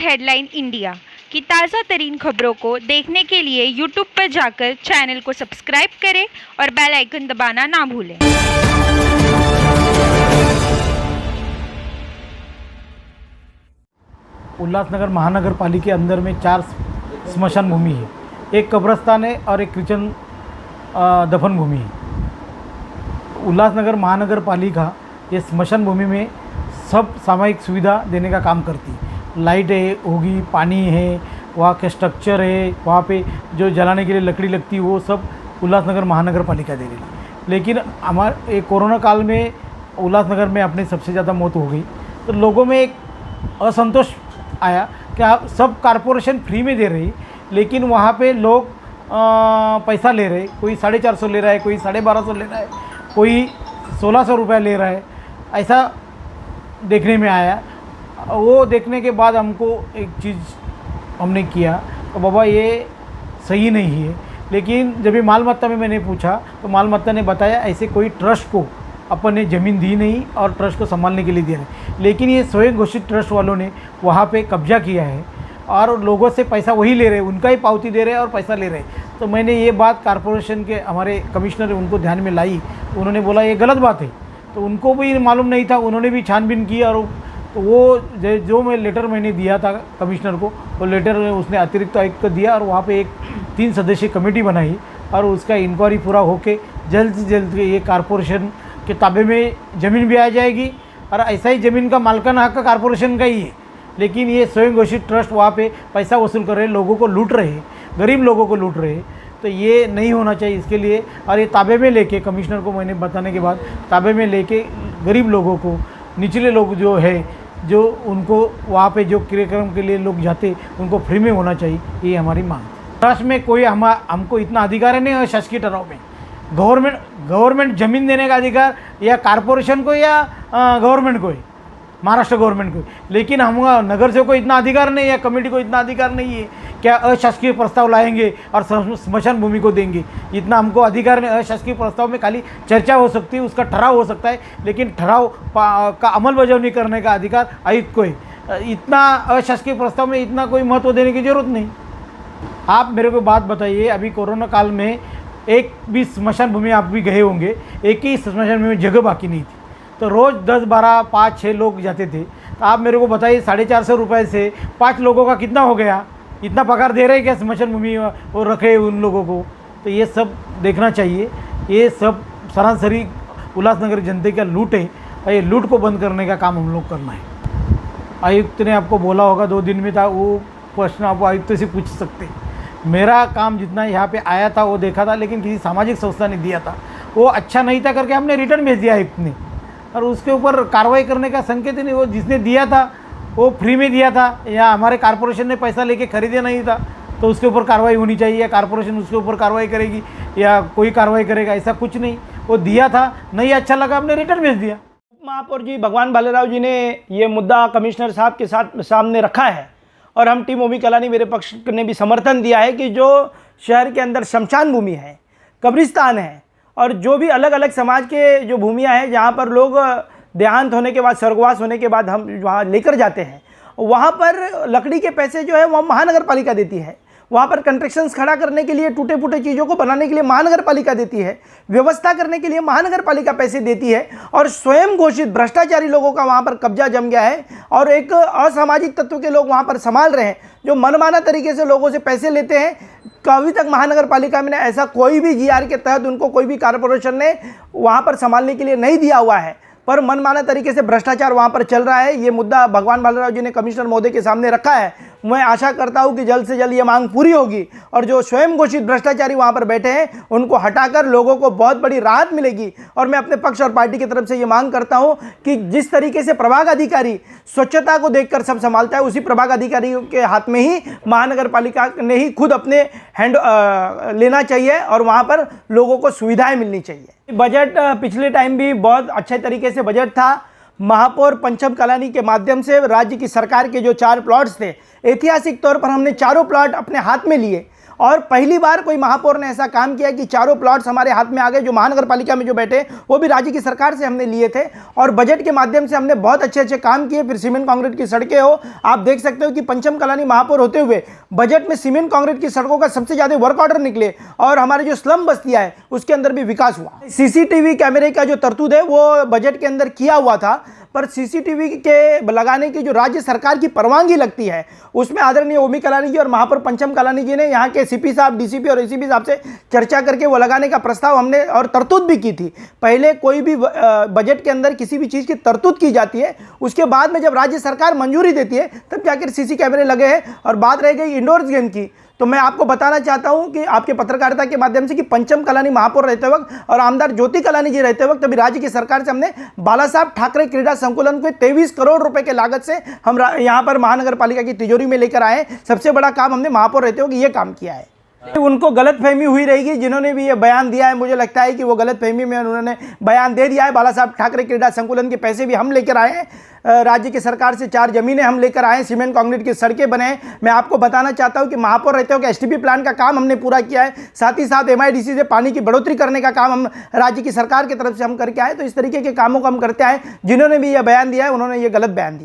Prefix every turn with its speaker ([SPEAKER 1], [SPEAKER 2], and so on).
[SPEAKER 1] Latest headline India की ताज़ा तरीन खबरों को देखने के लिए यूट्यूब पर जाकर चैनल को सब्सक्राइब करें और बेल आइकन दबाना ना भूलें।
[SPEAKER 2] उल्लासनगर महानगर पालिका के अंदर में 4 स्मशान भूमि है, एक कब्रस्तान है और एक क्रिश्चियन दफन भूमि है। उल्लासनगर महानगर पालिका ये स्मशान भूमि में सब सामाजिक सुविधा देने का काम करती है। लाइट है होगी, पानी है, वहाँ के स्ट्रक्चर है, वहाँ पे जो जलाने के लिए लकड़ी लगती है वो सब उल्लासनगर महानगर पालिका दे रही है। लेकिन हमारे कोरोना काल में उल्लासनगर में अपने सबसे ज़्यादा मौत हो गई, तो लोगों में एक असंतोष आया कि सब कारपोरेशन फ्री में दे रही, लेकिन वहाँ पे लोग पैसा ले रहे, कोई 450 ले रहा है, कोई 1250 ले रहा है, कोई 1600 रुपया ले रहा है, ऐसा देखने में आया। वो देखने के बाद हमको एक चीज़ हमने किया तो बाबा ये सही नहीं है। लेकिन जब ये मालमत्ता में मैंने पूछा तो मालमत्ता ने बताया ऐसे कोई ट्रस्ट को अपन ने ज़मीन दी नहीं और ट्रस्ट को संभालने के लिए दिया नहीं, लेकिन ये स्वयं घोषित ट्रस्ट वालों ने वहाँ पे कब्जा किया है और लोगों से पैसा वही ले रहे, उनका ही पावती दे रहे हैं और पैसा ले रहे हैं। तो मैंने ये बात कारपोरेशन के हमारे कमिश्नर उनको ध्यान में लाई, उन्होंने बोला ये गलत बात है। तो उनको भी मालूम नहीं था, उन्होंने भी छानबीन की और तो वो जो मैं लेटर मैंने दिया था कमिश्नर को, वो लेटर उसने अतिरिक्त आयुक्त को दिया और वहाँ पे एक 3 सदस्यीय कमेटी बनाई और उसका इंक्वायरी पूरा होके जल्द से जल्द ये कारपोरेशन के ताबे में ज़मीन भी आ जाएगी। और ऐसा ही ज़मीन का मालिकाना हक कारपोरेशन का ही है, लेकिन ये स्वयं घोषित ट्रस्ट वहाँ पे पैसा वसूल कर रहे, लोगों को लूट रहे, गरीब लोगों को लूट रहे। तो ये नहीं होना चाहिए, इसके लिए और ये ताबे में लेके कमिश्नर को मैंने बताने के बाद ताबे में लेके गरीब लोगों को, निचले लोग जो है, जो उनको वहाँ पे जो कार्यक्रम के लिए लोग जाते उनको फ्री में होना चाहिए, ये हमारी मांग है। ट्रस्ट में कोई हमको इतना अधिकार है नहीं और शासकीय ठहराव में गवर्नमेंट ज़मीन देने का अधिकार या कारपोरेशन को या गवर्नमेंट को है, महाराष्ट्र गवर्नमेंट को। लेकिन हम नगर से कोई इतना अधिकार नहीं है, कमेटी को इतना अधिकार नहीं है क्या अशासकीय प्रस्ताव लाएंगे और स्मशान भूमि को देंगे, इतना हमको अधिकार नहीं। अशासकीय प्रस्ताव में खाली चर्चा हो सकती है, उसका ठहराव हो सकता है, लेकिन ठहराव का अमलबजावनी करने का अधिकार आयुक्त को है। इतना अशासकीय प्रस्ताव में इतना कोई महत्व देने की जरूरत नहीं। आप मेरे को बात बताइए, अभी कोरोना काल में एक भी स्मशान भूमि आप भी गए होंगे, एक ही स्मशान भूमि में जगह बाकी नहीं थी, तो रोज़ 10, 12, 5, 6 लोग जाते थे। तो आप मेरे को बताइए 450 रुपये से 5 लोगों का कितना हो गया, इतना पगार दे रहे क्या स्मशान भूमि वो रखे उन लोगों को। तो ये सब देखना चाहिए, ये सब सरासरी उल्लासनगर जनता का लूट है और ये लूट को बंद करने का काम हम लोग करना है। आयुक्त ने आपको बोला होगा 2 दिन में था, वो प्रश्न आप आयुक्त से पूछ सकते। मेरा काम जितना यहाँ पे आया था वो देखा था, लेकिन किसी सामाजिक संस्था ने दिया था, वो अच्छा नहीं था करके हमने रिटर्न भेज दिया आयुक्त ने, और उसके ऊपर कार्रवाई करने का संकेत ही नहीं। वो जिसने दिया था वो फ्री में दिया था या हमारे कारपोरेशन ने पैसा लेके खरीदे नहीं था, तो उसके ऊपर कार्रवाई होनी चाहिए, या कारपोरेशन उसके ऊपर कार्रवाई करेगी या कोई कार्रवाई करेगा, ऐसा कुछ नहीं। वो दिया था, नहीं अच्छा लगा, हमने रिटर्न भेज दिया।
[SPEAKER 3] महापौर जी भगवान भालेराव जी ने ये मुद्दा कमिश्नर साहब के सामने रखा है और हम टीम ओमी कलानी मेरे पक्ष ने भी समर्थन दिया है कि जो शहर के अंदर शमशान भूमि है, कब्रिस्तान है और जो भी अलग अलग समाज के जो भूमियाँ हैं जहाँ पर लोग देहांत होने के बाद, स्वर्गवास होने के बाद हम वहाँ लेकर जाते हैं, वहाँ पर लकड़ी के पैसे जो है वह महानगर पालिका देती है। वहाँ पर कंस्ट्रक्शंस खड़ा करने के लिए, टूटे फूटे चीज़ों को बनाने के लिए महानगर पालिका देती है, व्यवस्था करने के लिए महानगर पालिका पैसे देती है, और स्वयं घोषित भ्रष्टाचारी लोगों का वहाँ पर कब्जा जम गया है और एक असामाजिक तत्व के लोग वहाँ पर संभाल रहे हैं जो मनमाना तरीके से लोगों से पैसे लेते हैं। अभी तक महानगर पालिका में ऐसा कोई भी जीआर के तहत उनको कोई भी कारपोरेशन ने वहाँ पर संभालने के लिए नहीं दिया हुआ है, पर मनमाना तरीके से भ्रष्टाचार वहाँ पर चल रहा है। ये मुद्दा भगवान भालेराव जी ने कमिश्नर महोदय के सामने रखा है। मैं आशा करता हूँ कि जल्द से जल्द ये मांग पूरी होगी और जो स्वयं घोषित भ्रष्टाचारी वहाँ पर बैठे हैं उनको हटाकर लोगों को बहुत बड़ी राहत मिलेगी। और मैं अपने पक्ष और पार्टी की तरफ से ये मांग करता हूँ कि जिस तरीके से प्रभाग अधिकारी स्वच्छता को देखकर सब संभालता है, उसी प्रभाग अधिकारियों के हाथ में ही महानगर पालिका ने ही खुद अपने हैंड लेना चाहिए और वहाँ पर लोगों को सुविधाएँ मिलनी चाहिए। बजट पिछले टाइम भी बहुत अच्छे तरीके से बजट था। महापौर पंचम कलानी के माध्यम से राज्य की सरकार के जो 4 प्लॉट्स थे, ऐतिहासिक तौर पर हमने चारों प्लॉट अपने हाथ में लिए और पहली बार कोई महापौर ने ऐसा काम किया कि चारों प्लॉट्स हमारे हाथ में आ गए, जो महानगर पालिका में जो बैठे वो भी राज्य की सरकार से हमने लिए थे, और बजट के माध्यम से हमने बहुत अच्छे अच्छे काम किए। फिर सीमेंट कंक्रीट की सड़कें हो, आप देख सकते हो कि पंचम कलानी महापौर होते हुए बजट में सीमेंट कंक्रीट की सड़कों का सबसे ज़्यादा वर्क ऑर्डर निकले, और हमारे जो स्लम बस्तियाँ है उसके अंदर भी विकास हुआ। सीसीटीवी कैमरे का जो तरतूद है वो बजट के अंदर किया हुआ था, पर सीसीटीवी के लगाने की जो राज्य सरकार की परवानगी लगती है उसमें आदरणीय ओमी कलानी जी और महापौर पंचम कलानी जी ने यहाँ के सीपी साहब, डीसीपी और एसीपी साहब से चर्चा करके वो लगाने का प्रस्ताव हमने और तरतूद भी की थी। पहले कोई भी बजट के अंदर किसी भी चीज़ की तरतूद की जाती है, उसके बाद में जब राज्य सरकार मंजूरी देती है तब जाकर सीसी कैमरे लगे हैं। और बात रह गई इंडोर गेम की, तो मैं आपको बताना चाहता हूं कि आपके पत्रकारिता के माध्यम से कि पंचम कलानी महापौर रहते वक्त और आमदार ज्योति कलानी जी रहते वक्त अभी राज्य की सरकार से हमने बाला साहब ठाकरे क्रीड़ा संकुलन को 23 करोड़ रुपए के लागत से हम यहां पर महानगर पालिका की तिजोरी में लेकर आए। सबसे बड़ा काम हमने महापौर रहते वक्त ये काम किया है। उनको गलतफहमी हुई रहेगी, जिन्होंने भी ये बयान दिया है, मुझे लगता है कि वो गलतफहमी में उन्होंने बयान दे दिया है। बाला साहब ठाकरे क्रीड़ा संकुलन के पैसे भी हम लेकर आए हैं, राज्य की सरकार से 4 ज़मीनें हम लेकर आए, सीमेंट कंक्रीट की सड़कें बने हैं। मैं आपको बताना चाहता हूं कि महापौर रहते हो कि एसटीपी प्लान का काम हमने पूरा किया है, साथ ही साथ एमआईडीसी से पानी की बढ़ोतरी करने का काम हम राज्य की सरकार की तरफ से हम करके आए। तो इस तरीके के कामों को हम करते आए। जिन्होंने भी यह बयान दिया है उन्होंने ये गलत बयान दिया।